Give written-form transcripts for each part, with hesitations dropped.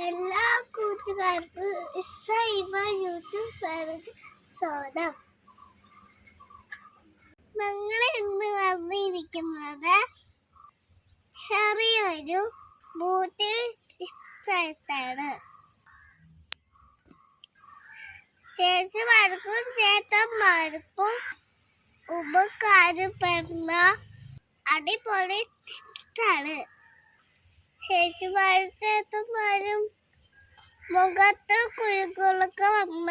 എല്ലാ കൂട്ടുകാർക്കും യൂട്യൂബ് സ്വാഗതം. ഞങ്ങൾ ഇന്ന് വന്നിരിക്കുന്നത് ചെറിയൊരു ബൂത്ത് സ്ഥലത്താണ്. ചേച്ചിമാർക്കും ചേട്ടന്മാർക്കും ഉപകാരപ്പെടുന്ന അടിപൊളി ാണ്. ചേച്ചിമാരും ചേട്ടന്മാരും മുഖത്ത് കുരുക്കളൊക്കെ വന്ന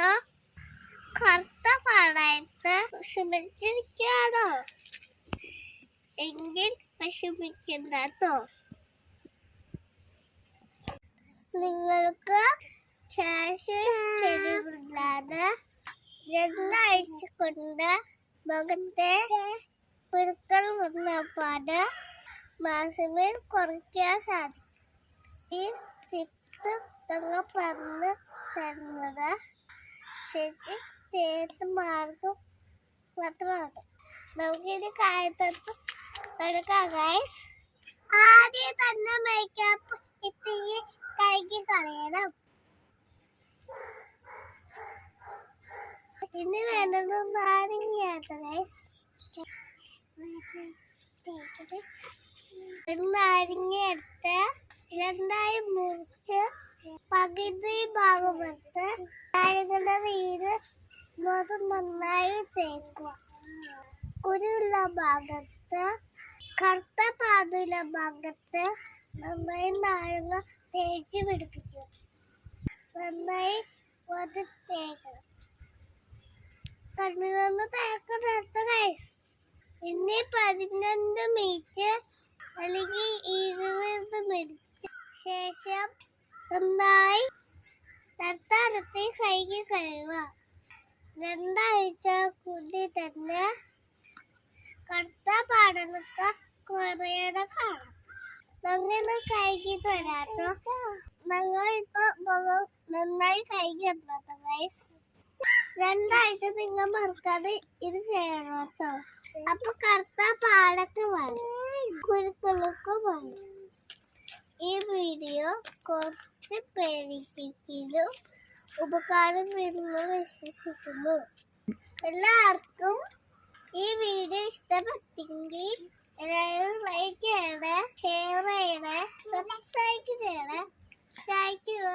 കറുത്ത പാടായിട്ട് വിഷമിച്ചിരിക്കുകയാണോ? എങ്കിൽ വിഷമിക്കണ്ടോ. നിങ്ങൾക്ക് ശരിയില്ലാതെ 2 ആഴ്ച കൊണ്ട് മുഖത്തെ കുരുക്കൾ വന്ന പാട് മാസമേൽ കുറയ്ക്കാൻ സാധിക്കും. ഈ ടിപ്പ് ഞങ്ങൾ പറഞ്ഞു തരുന്നത് ചേട്ടന്മാർക്കും മാത്രമാണ്. നമുക്കിത് കാര്യത്തൊട്ട് എടുക്കാം ഗൈസ്. ആദ്യം തന്നെ മേക്കപ്പ് ഇത്തിരി കഴുകി കളയണം. ഇനി വേണ്ടത് നാരങ്ങയാണ് ഗൈസ്. നാരങ്ങ എടുത്ത് 2ആയി മുറിച്ച് പകുതി ഭാഗം എടുത്ത് നാരങ്ങയുടെ നീര് നന്നായി തേക്കുക. കുരുള്ള ഭാഗത്ത് കറുത്ത പാടുള്ള ഭാഗത്ത് നന്നായി നാരങ്ങ തേച്ച് പിടിപ്പിക്കും. നന്നായി തേക്കണം. കണ്ണിലൊന്ന് തേക്കണ ഗൈസ്. ഇനി 15 മിനിറ്റ് അല്ലെങ്കിൽ 20 മിനിറ്റ് ശേഷം നന്നായി തട്ടടുത്ത് കഴുകി കഴുകുക. 2 ആഴ്ച കൂടി തന്നെ കറുത്ത പാടലൊക്കെ കുറേയുടെ കാണാം. ഞങ്ങൾ കഴുകി തരാട്ടോ. ഞങ്ങൾ ഇപ്പൊ മുഖം നന്നായി കഴുകി തരാട്ടോ ഗൈസ്. 2 ആഴ്ച നിങ്ങൾ മറക്കാതെ ഇത് ചെയ്യണം കേട്ടോ. അപ്പൊ കറുത്ത പാടൊക്കെ വേണം, കുരുക്കളൊക്കെ വേണം. ഈ വീഡിയോ കുറച്ച് പേരിക്കെങ്കിലും ഉപകാരം വരുമെന്ന് വിശ്വസിക്കുന്നു. എല്ലാവർക്കും ഈ വീഡിയോ ഇഷ്ടപ്പെട്ടെങ്കിൽ എല്ലാവരും ലൈക്ക് ചെയ്യണേ, ഷെയർ ചെയ്യണേ, സബ്സ്ക്രൈബ് ചെയ്യണേ. Thank you.